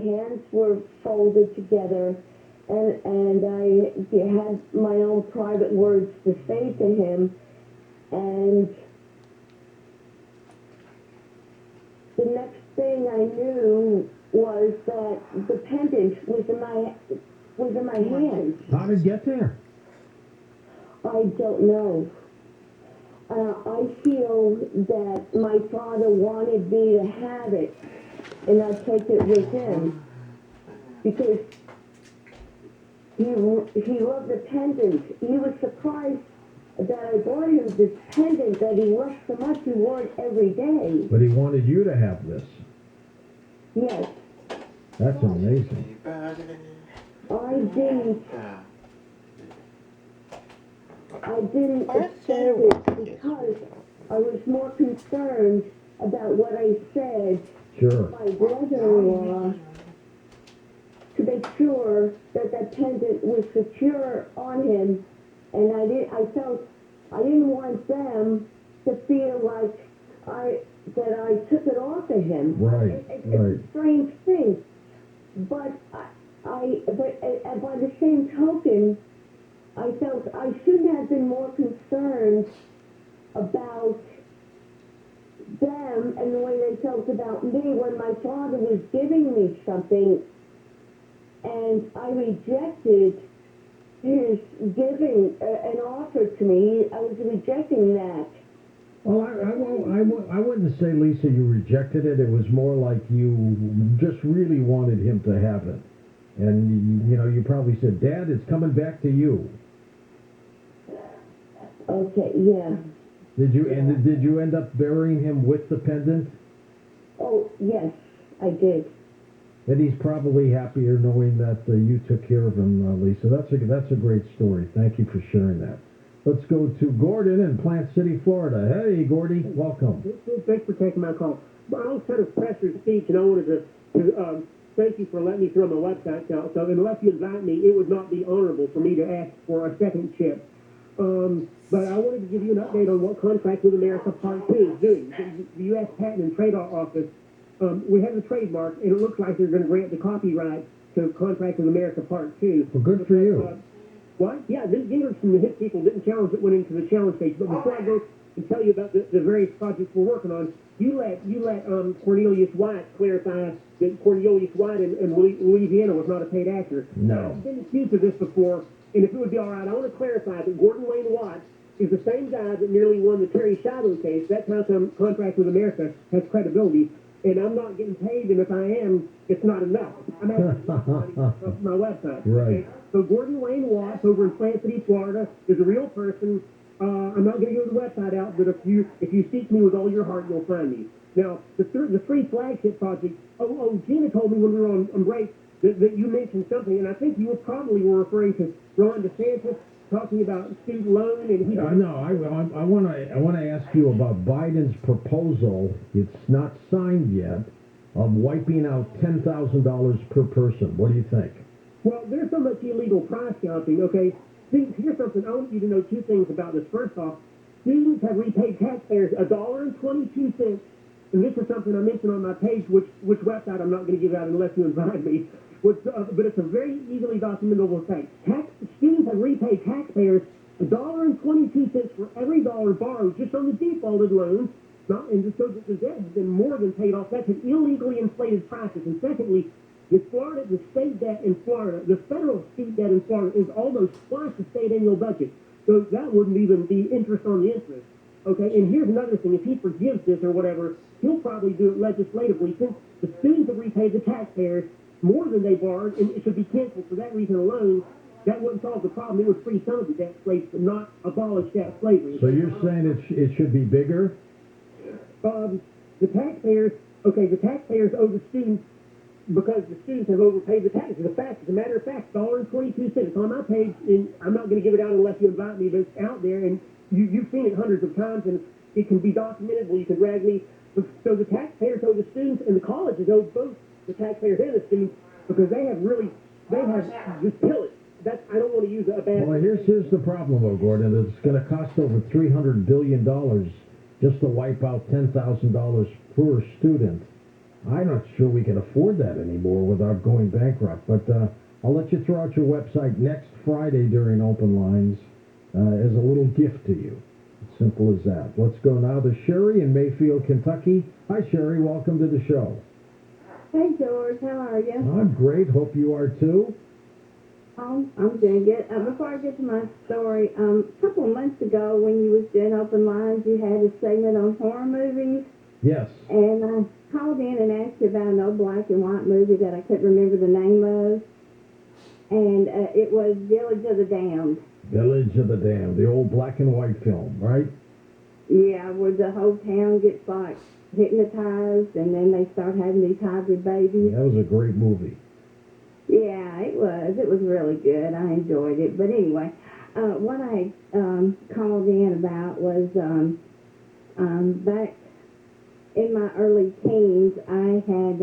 hands were folded together, and I had my own private words to say to him, and the next thing I knew was that the pendant was in my hands. How did it get there? I don't know. I feel that my father wanted me to have it, and I take it with him because he loved the pendant. He was surprised that I bought him this pendant that he loved so much he wore it every day. But he wanted you to have this. Yes. That's amazing. I didn't accept it because I was more concerned about what I said Sure. to my brother-in-law to make sure that that pendant was secure on him, and I felt I didn't want them to feel like I took it off of him. Right. It's a strange thing, but by the same token, I felt I should have been more concerned about them and the way they felt about me when my father was giving me something and I rejected his giving an offer to me. I was rejecting that. Well, I wouldn't say, Lisa, you rejected it. It was more like you just really wanted him to have it. And, you probably said, Dad, it's coming back to you. Okay, yeah. Did you end up burying him with the pendant? Oh, yes, I did. And he's probably happier knowing that you took care of him, Lisa. That's a great story. Thank you for sharing that. Let's go to Gordon in Plant City, Florida. Hey, Gordy, welcome. Thanks for taking my call. I was kind of pressed your speech, and I wanted to thank you for letting me through my website. So unless you invite me, it would not be honorable for me to ask for a second chip. But I wanted to give you an update on what Contract with America Part 2 is doing. The U.S. Patent and Trademark Office, we have the trademark, and it looks like they're going to grant the copyright to Contract with America Part 2. Well, good for you. What? Yeah, Gingrich from the HIT people didn't challenge it, went into the challenge stage. But before I go and tell you about the various projects we're working on, you let Cornelius White clarify that Cornelius White in Louisiana was not a paid actor. No. I've been accused of this before, and if it would be all right, I want to clarify that Gordon Wayne Watts is the same guy that nearly won the Terry Schiavo case. That's how some Contract with America has credibility. And I'm not getting paid, and if I am, it's not enough. I'm asking off my website. Right. Okay? So Gordon Wayne Watts over in Plant City, Florida, is a real person. I'm not going to give the website out, but if you seek me with all your heart, you'll find me. Now, the three flagship projects. Gina told me when we were on break that you mentioned something, and I think you probably were referring to Ron DeSantis talking about student loan, and he. No, I want to ask you about Biden's proposal. It's not signed yet, of wiping out $10,000 per person. What do you think? Well, there's so much illegal price gouging. Okay, see, here's something I want you to know. Two things about this. First off, students have repaid taxpayers $1.22, and this is something I mentioned on my page, which website I'm not going to give out unless you invite me. But it's a very easily documentable fact. Students have repaid taxpayers $1.22 for every dollar borrowed just on the defaulted loans. And so the debt has been more than paid off. That's an illegally inflated process. And secondly, the state debt in Florida, the federal state debt in Florida is almost twice the state annual budget. So that wouldn't even be interest on the interest. Okay, and here's another thing. If he forgives this or whatever, he'll probably do it legislatively. Since the students have repaid the taxpayers more than they borrowed, and it should be canceled for that reason alone, that wouldn't solve the problem. It would free some of the debt slaves, but not abolish debt slavery. So you're saying it should be bigger? The taxpayers owe the students because the students have overpaid the taxes. As a matter of fact, $1.22. It's on my page, and I'm not going to give it out unless you invite me, but it's out there, and you've seen it hundreds of times, and it can be documented where you can drag me. So the taxpayers owe the students, and the colleges owe both the taxpayers and the students because they have just pillaged. I don't want to use a bad. Well, here's the problem, though, Gordon. It's going to cost over $300 billion just to wipe out $10,000 per student. I'm not sure we can afford that anymore without going bankrupt, but I'll let you throw out your website next Friday during open lines as a little gift to you. Simple as that. Let's go now to Sherry in Mayfield, Kentucky. Hi, Sherry. Welcome to the show. Hey, George. How are you? I'm great. Hope you are too. I'm doing good. Before I get to my story, a couple of months ago when you was doing open lines, you had a segment on horror movies. Yes. And I called in and asked you about an old black and white movie that I couldn't remember the name of. And it was Village of the Damned. Village of the Damned, the old black and white film, right? Yeah, where the whole town gets like hypnotized and then they start having these hybrid babies. That was a great movie. Yeah, it was. It was really good. I enjoyed it. But anyway, what I called in about was back in my early teens, I had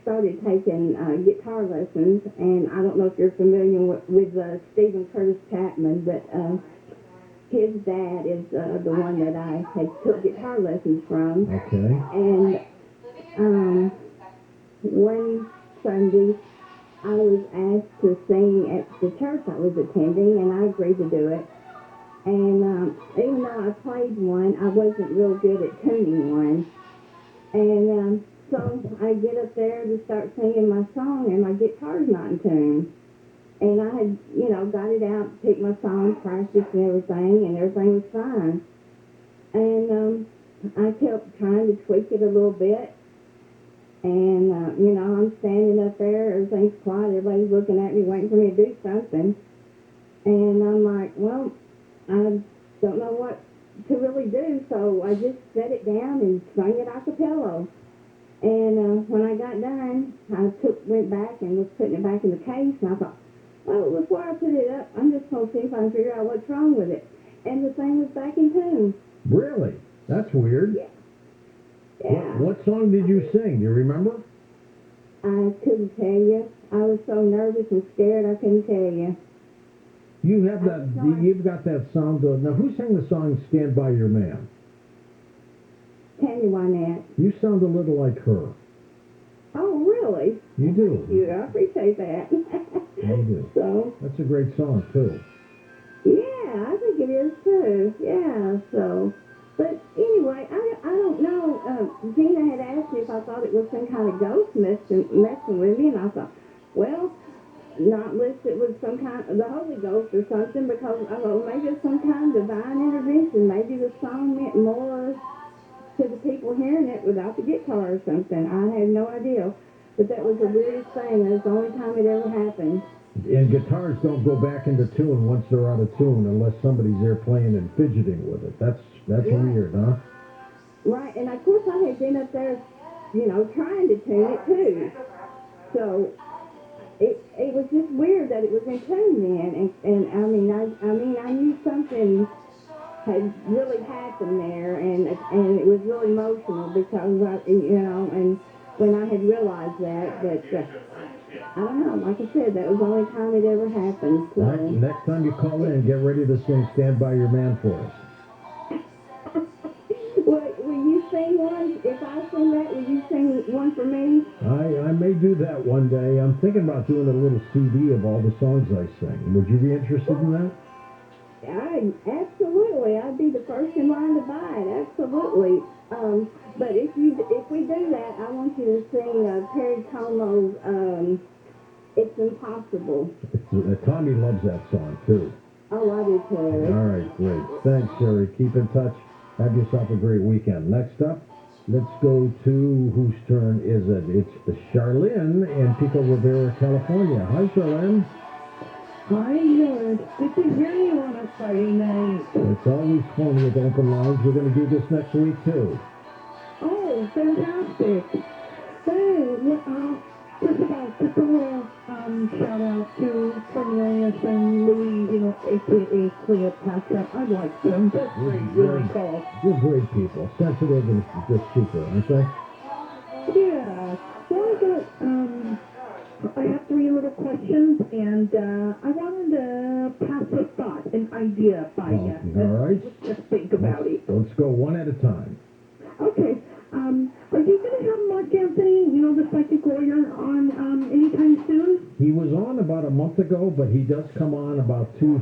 started taking guitar lessons, and I don't know if you're familiar with Stephen Curtis Chapman, but his dad is the one that I had took guitar lessons from. Okay. And one Sunday, I was asked to sing at the church I was attending, and I agreed to do it. And even though I played one, I wasn't real good at tuning one. And so I get up there to start singing my song, and my guitar's not in tune. And I had, got it out, picked my song, practiced and everything was fine. And I kept trying to tweak it a little bit. And, I'm standing up there, everything's quiet, everybody's looking at me, waiting for me to do something. And I'm like, well, I don't know what to really do, so I just set it down and sang it a cappella. And when I got done, I went back and was putting it back in the case, and I thought, well, before I put it up, I'm just going to see if I can figure out what's wrong with it. And the thing was back in tune. Really? That's weird. Yeah. Yeah. What song did you sing? Do you remember? I couldn't tell you. I was so nervous and scared I couldn't tell you. You have that. You've got that sound. Now, who sang the song "Stand by Your Man"? Tammy Wynette. You sound a little like her. Oh, really? You do. I appreciate that. You do. So. That's a great song too. Yeah, I think it is too. Yeah. So. But anyway, I don't know. Gina had asked me if I thought it was some kind of ghost messing with me, and I thought, well, not unless it was some kind of the Holy Ghost or something, because I thought maybe it's some kind of divine intervention. Maybe the song meant more to the people hearing it without the guitar or something. I had no idea. But that was the weirdest thing. It was the only time it ever happened. And guitars don't go back into tune once they're out of tune unless somebody's there playing and fidgeting with it. That's weird, huh? Right, and of course I had been up there, trying to tune it too. So it was just weird that it was in tune then, and I knew something had really happened there, and it was really emotional because and when I had realized that, but I don't know, like I said, that was the only time it ever happened. So. Next time you call in, get ready to sing "Stand by Your Man" for us. Will you sing one? If I sing that, will you sing one for me? I may do that one day. I'm thinking about doing a little CD of all the songs I sing. Would you be interested in that? Absolutely. I'd be the first in line to buy it. Absolutely. But if we do that, I want you to sing Perry Como's "It's Impossible." Tommy loves that song too. Oh, I do too. All right, great. Thanks, Sherry. Keep in touch. Have yourself a great weekend. Next up, let's go to whose turn is it? It's Charlene in Pico Rivera, California. Hi, Charlene. Hi, George. Good to hear you on a Friday night. It's always fun with open lines. We're going to do this next week, too. Oh, fantastic. Hey, first of all, just a little shout out to Cornelius and Louis, a.k.a. Cleopatra. I like them. They're really cool. You're great people. Sensitive and just super, aren't they? Yeah. So I have 3 little questions, and I wanted to pass a thought, an idea by you. All right. Just think about it. Let's go one at a time. Okay. Are you going to have Mark Anthony, you know, the psychic lawyer, on anytime soon? He was on about a month ago, but he does come on about two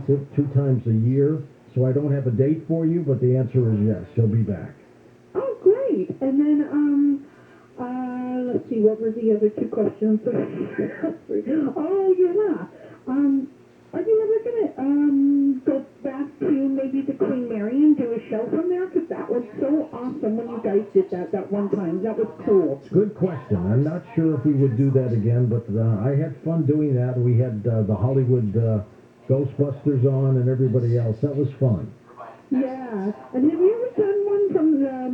times a year. So I don't have a date for you, but the answer is yes, he'll be back. Oh, great. And then, let's see, what were the other two questions? Oh, yeah. Are you ever going to go back to maybe the Queen Mary and do a show from there? Because that was so awesome when you guys did that one time. That was cool. Good question. I'm not sure if we would do that again, but I had fun doing that. We had the Hollywood Ghostbusters on and everybody else. That was fun. Yeah. And have you ever done one from the,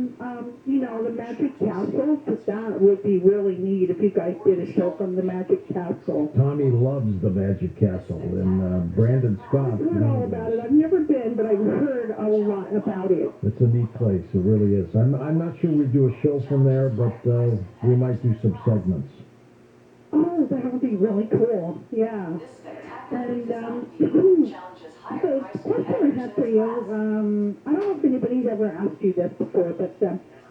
you know, the Magic Castle? Because that would be really neat if you guys did a show from the Magic Castle. Tommy loves the Magic Castle, and Brandon Scott. I've heard all about it. I've never been, but I've heard a lot about it. It's a neat place. It really is. I'm not sure we do a show from there, but we might do some segments. Oh, that would be really cool. Yeah. And the question I have for you, I don't know if anybody's ever asked you this before, but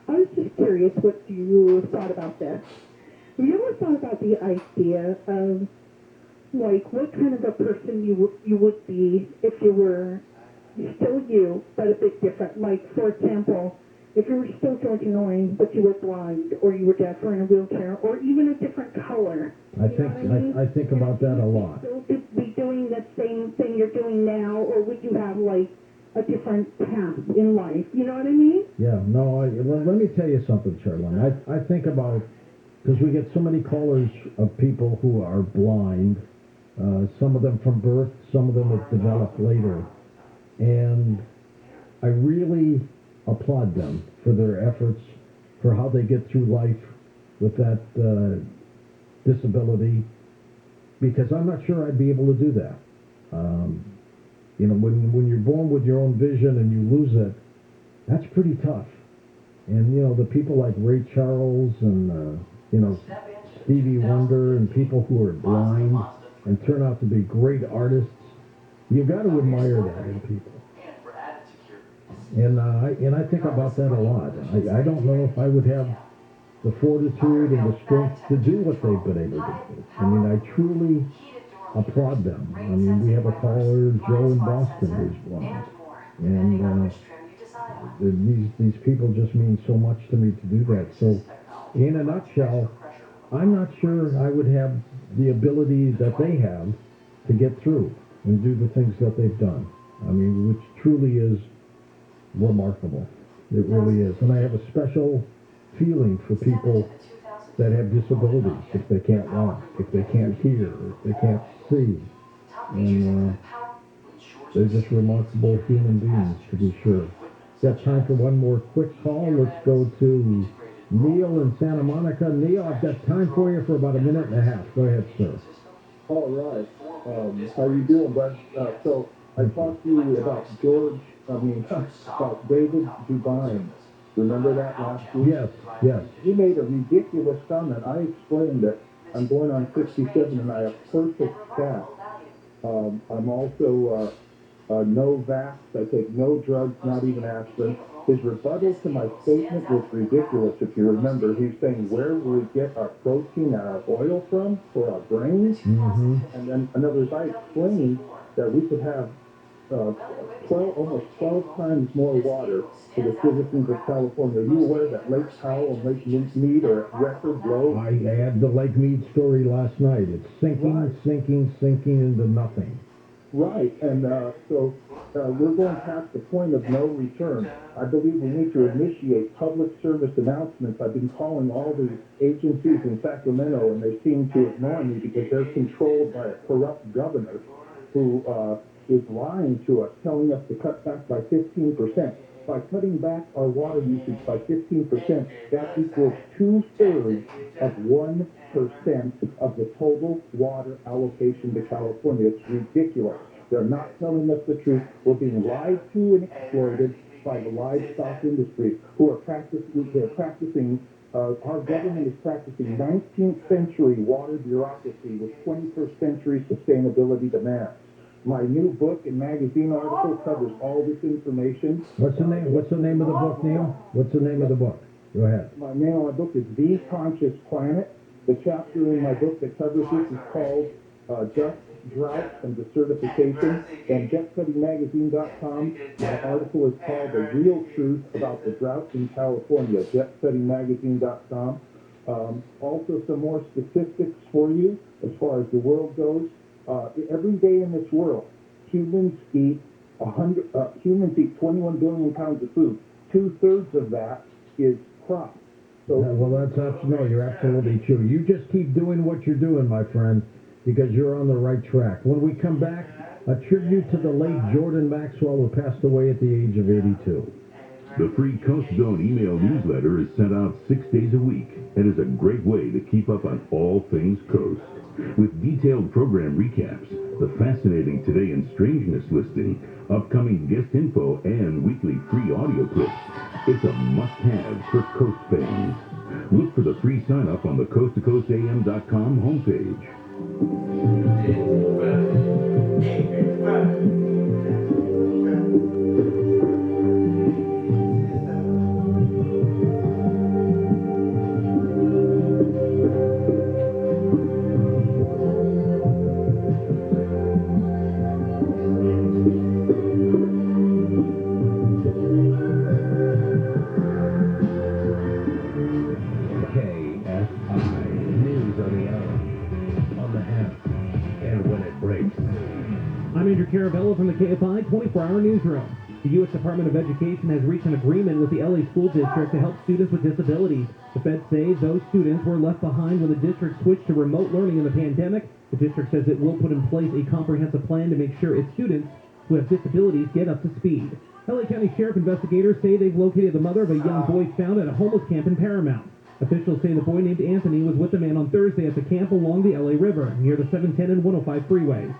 I was just curious what you thought about this. Have you ever thought about the idea of, like, what kind of a person you would be if you were still you, but a bit different? Like, for example, if you were still George Annoying, but you were blind, or you were deaf or in a wheelchair, or even a different color. I think about that a lot. Would you still be doing the same thing you're doing now, or would you have, like, a different path in life? You know what I mean? Yeah, no, let me tell you something, Charlene. I think about, because we get so many callers of people who are blind, some of them from birth, some of them have developed later, and I really applaud them for their efforts, for how they get through life with that disability, because I'm not sure I'd be able to do that. You know, when you're born with your own vision and you lose it, that's pretty tough. And, you know, the people like Ray Charles and, you know, Stevie Wonder and people who are blind and turn out to be great artists, you got to admire that in people. And I think about that a lot. I don't know if I would have the fortitude and the strength to do what they've been able to do. I mean, I truly applaud them. I mean, we have a caller, Joe in Boston, who's blind. And these people just mean so much to me to do that. So, in a nutshell, I'm not sure I would have the ability that they have to get through and do the things that they've done. I mean, which truly is remarkable. It really is. And I have a special feeling for people that have disabilities, if they can't walk, if they can't hear, if they can't see. And they're just remarkable human beings, to be sure. Got time for one more quick call. Let's go to Neil in Santa Monica. Neil, I've got time for you for about a minute and a half. Go ahead, sir. All right. How you doing, bud? So I talked to you about about David Dubine. Remember that last week? Yes. He made a ridiculous comment. I explained that I'm going on 67 and I have perfect stats. I'm also no vax. I take no drugs, not even aspirin. His rebuttal to my statement was ridiculous. If you remember, he's saying, where will we get our protein and our oil from for our brains? Mm-hmm. And then, in other words, I explained that we could have almost 12 times more water for the citizens of California. Are you aware that Lake Powell and Lake Mead are at record low? I had the Lake Mead story last night. It's sinking into nothing. Right, and so we're going past the point of no return. I believe we need to initiate public service announcements. I've been calling all the agencies in Sacramento, and they seem to ignore me because they're controlled by a corrupt governor who is lying to us, telling us to cut back by 15%. By cutting back our water usage by 15%, that equals 2/3 of 1% of the total water allocation to California. It's ridiculous. They're not telling us the truth. We're being lied to and exploited by the livestock industry, who are practicing, our government is practicing 19th century water bureaucracy with 21st century sustainability demands. My new book and magazine article covers all this information. What's the name of the book, Neil? What's the name of the book? Go ahead. My name on my book is The Conscious Planet. The chapter in my book that covers this is called Dust, Drought, and Desertification. And JetSettingMagazine.com, my article is called The Real Truth About the Drought in California, JetSettingMagazine.com. Also some more statistics for you as far as the world goes. Every day in this world, humans eat 21 billion pounds of food. 2/3 of that is crops. So, well, you're absolutely true. You just keep doing what you're doing, my friend, because you're on the right track. When we come back, a tribute to the late Jordan Maxwell, who passed away at the age of 82. The free Coast Zone email newsletter is sent out 6 days a week and is a great way to keep up on all things Coast. With detailed program recaps, the fascinating Today in Strangeness listing, upcoming guest info, and weekly free audio clips, it's a must-have for Coast fans. Look for the free sign-up on the coasttocoastam.com homepage. Caravella from the KFI 24-hour newsroom. The U.S. Department of Education has reached an agreement with the LA School District to help students with disabilities. The feds say those students were left behind when the district switched to remote learning in the pandemic. The district says it will put in place a comprehensive plan to make sure its students who have disabilities get up to speed. LA County Sheriff investigators say they've located the mother of a young boy found at a homeless camp in Paramount. Officials say the boy named Anthony was with the man on Thursday at the camp along the LA River near the 710 and 105 freeways.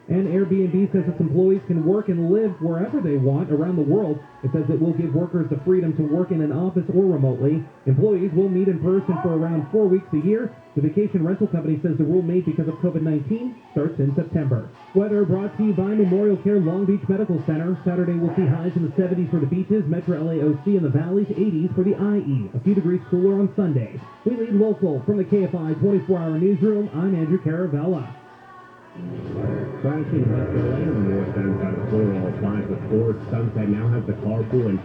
And Airbnb says its employees can work and live wherever they want around the world. It says it will give workers the freedom to work in an office or remotely. Employees will meet in person for around 4 weeks a year. The vacation rental company says the rule made because of COVID-19 starts in September. Weather brought to you by Memorial Care Long Beach Medical Center. Saturday we'll see highs in the 70s for the beaches, Metro LAOC in the valleys, 80s for the IE. A few degrees cooler on Sunday. We lead local from the KFI 24-hour newsroom. I'm Andrew Caravella. Flashing West LA on the northbound side of 405 with Ford Sunset now has the carpool and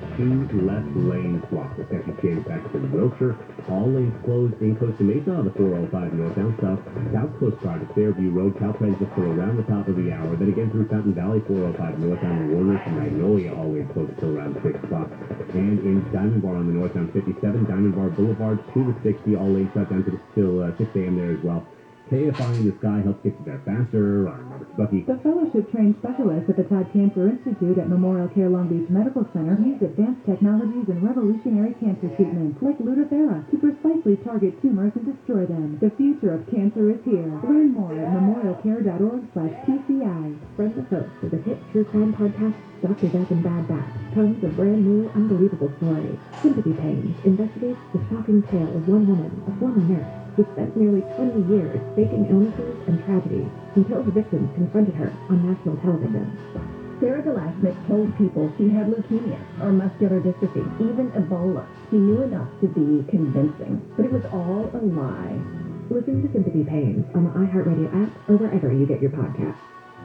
2 left lanes blocked. The section change back to Wilshire. All lanes closed in Costa Mesa on the 405 northbound south. South Coast Drive to Fairview Road. Caltrans just for around the top of the hour. Then again through Fountain Valley 405 northbound Warner to Magnolia. All lanes closed until around 6 o'clock. And in Diamond Bar on the northbound 57, Diamond Bar Boulevard 2 to 60. All lanes shut down till 6 a.m. there as well. KFI in the Sky helps get you there faster. I'm Robert Bucky. The fellowship-trained specialists at the Todd Cancer Institute at Memorial Care Long Beach Medical Center use advanced technologies and revolutionary cancer treatments like Lutathera to precisely target tumors and destroy them. The future of cancer is here. Learn more at memorialcare.org/TCI. Friends and hosts of the hit true crime podcast, Dr. Death and Bad Bat, tells a brand new, unbelievable story. Sympathy Pain investigates the shocking tale of one woman, a former nurse, who spent nearly 20 years faking illnesses and tragedies until the victims confronted her on national television. Sarah Galashnik told people she had leukemia or muscular dystrophy, even Ebola. She knew enough to be convincing, but it was all a lie. Listen to Sympathy Pain on the iHeartRadio app or wherever you get your podcasts.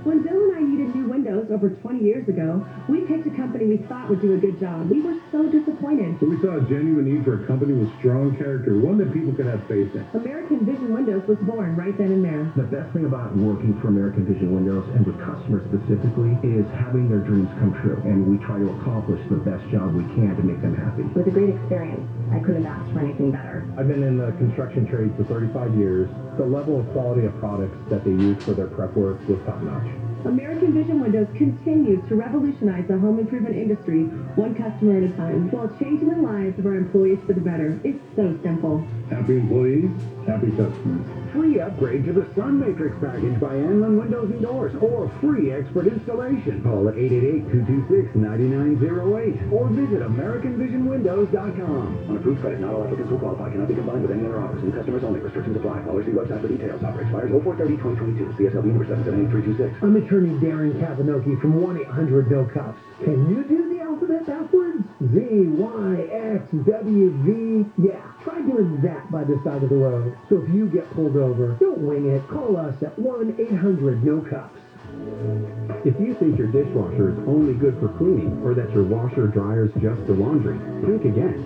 When Bill and I needed new windows over 20 years ago, we picked a company we thought would do a good job. We were so disappointed. So we saw a genuine need for a company with strong character, one that people could have faith in. American Vision Windows was born right then and there. The best thing about working for American Vision Windows, and with customers specifically, is having their dreams come true. And we try to accomplish the best job we can to make them happy. It was a great experience. I couldn't have asked for anything better. I've been in the construction trade for 35 years. The level of quality of products that they use for their prep work was top-notch. American Vision Windows continues to revolutionize the home improvement industry, one customer at a time, while changing the lives of our employees for the better. It's so simple. Happy employees, happy customers. Free upgrade to the Sun Matrix package by Anlin Windows and Doors, or free expert installation. Call at 888-226-9908 or visit AmericanVisionWindows.com. On approved credit, not all applicants will qualify. Cannot be combined with any other offers. New customers only. Restrictions apply. Callers see website for details. Offer expires 04/30/2022. CSLB number 778326. I'm attorney Darren Kavanoki from 1-800-NO-COPS. Can you do the alphabet backwards? Z, Y, X, W, V. Yeah, try doing that by the side of the road. So if you get pulled over, don't wing it. Call us at 1-800-NO-CUPS. If you think your dishwasher is only good for cleaning or that your washer dryer's just for laundry, think again.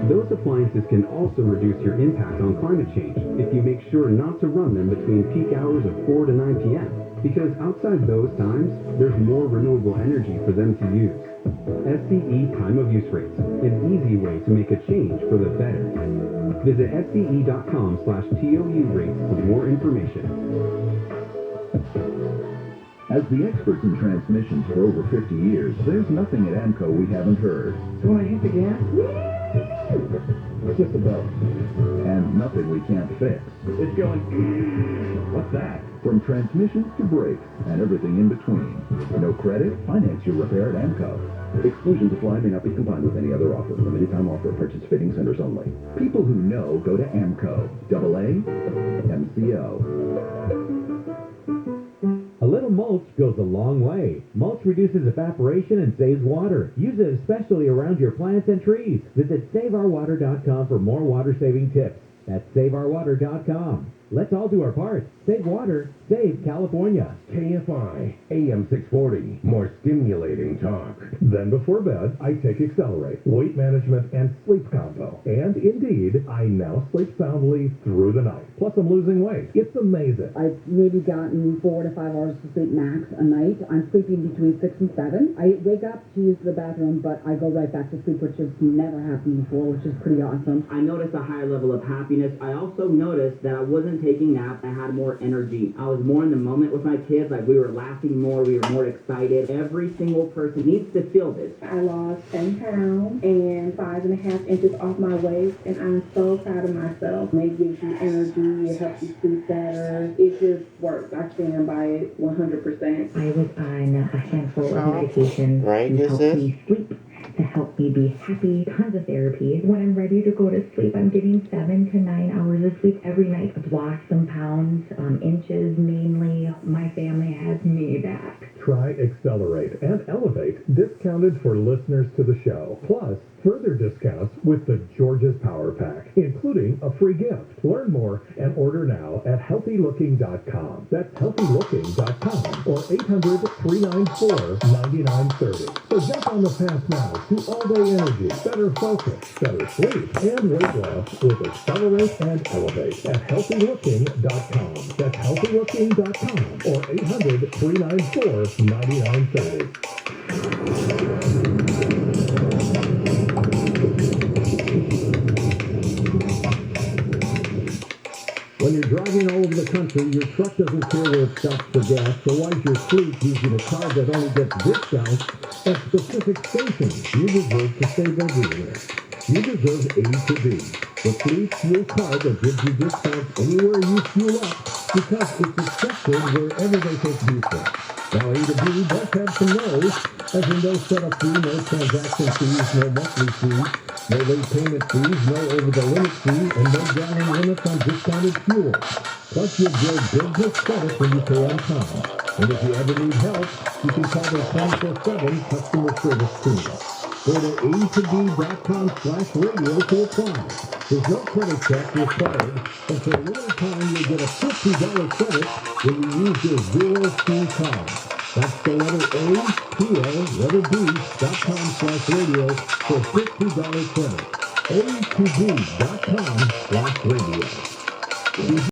Those appliances can also reduce your impact on climate change if you make sure not to run them between peak hours of 4 to 9 p.m. Because outside those times, there's more renewable energy for them to use. SCE Time of Use Rates, an easy way to make a change for the better. Visit SCE.com/TOU rates for more information. As the experts in transmissions for over 50 years, there's nothing at AMCO we haven't heard. So when I hit the gas, Just about. And nothing we can't fix. it's going. What's that? From transmissions to brakes and everything in between. No credit? Finance your repair at AMCO. Exclusions apply, may not be combined with any other offer. Limited time offer, participating centers only. People who know go to AMCO. AAMCO. A little mulch goes a long way. Mulch reduces evaporation and saves water. Use it especially around your plants and trees. Visit SaveOurWater.com for more water-saving tips. That's SaveOurWater.com. Let's all do our part. Save water. Save California. KFI, AM 640. More stimulating talk. Then before bed, I take Accelerate, weight management, and sleep combo. And indeed, I now sleep soundly through the night. Plus, I'm losing weight. It's amazing. I've maybe gotten 4 to 5 hours of sleep max a night. I'm sleeping between 6 and 7. I wake up to use the bathroom, but I go right back to sleep, which has never happened before, which is pretty awesome. I noticed a higher level of happiness. I also noticed that I wasn't taking naps. I had more energy. I was more in the moment with my kids. Like, we were laughing more. We were more excited. Every single person needs to feel this. I lost 10 pounds and 5.5 inches off my waist, and I'm so proud of myself. It gives you energy. It helps you sleep better. It just works. I stand by it 100%. I was on a handful of medications to help me sleep, to help me be happy, tons of therapy. When I'm ready to go to sleep, I'm getting 7 to 9 hours of sleep every night. I've lost some pounds, inches mainly. My family has me back. Try Accelerate and Elevate, discounted for listeners to the show. Plus, further discounts with the George's Power Pack, including a free gift. Learn more and order now at healthylooking.com. That's healthylooking.com or 800-394-9930. So jump on the path now to all-day energy, better focus, better sleep, and weight loss with Accelerate and Elevate at healthylooking.com. That's healthylooking.com or 800-394-9930. When you're driving all over the country, your truck doesn't care where it stops for gas, so why's your fleet using a car that only gets discounts at specific stations? You deserve to save everywhere. You deserve A to B, the fleet fuel card that gives you discounts anywhere you fuel up because it's accepted wherever they take you from. Now, A to B does have some no's, as in no setup fee, no transaction fees, no monthly fees, no late payment fees, no over-the-limit fee, and no gallon limits on discounted fuel. Plus, you build business credit when you pay on time. And if you ever need help, you can call their 24/7 customer service team. Go to a2b.com/radio to apply. There's no credit check required, and for a limited time, you'll get a $50 credit when you use your zero-fee card. That's the letter A-P-L-B.com/radio for $50 credit. A2b.com/radio.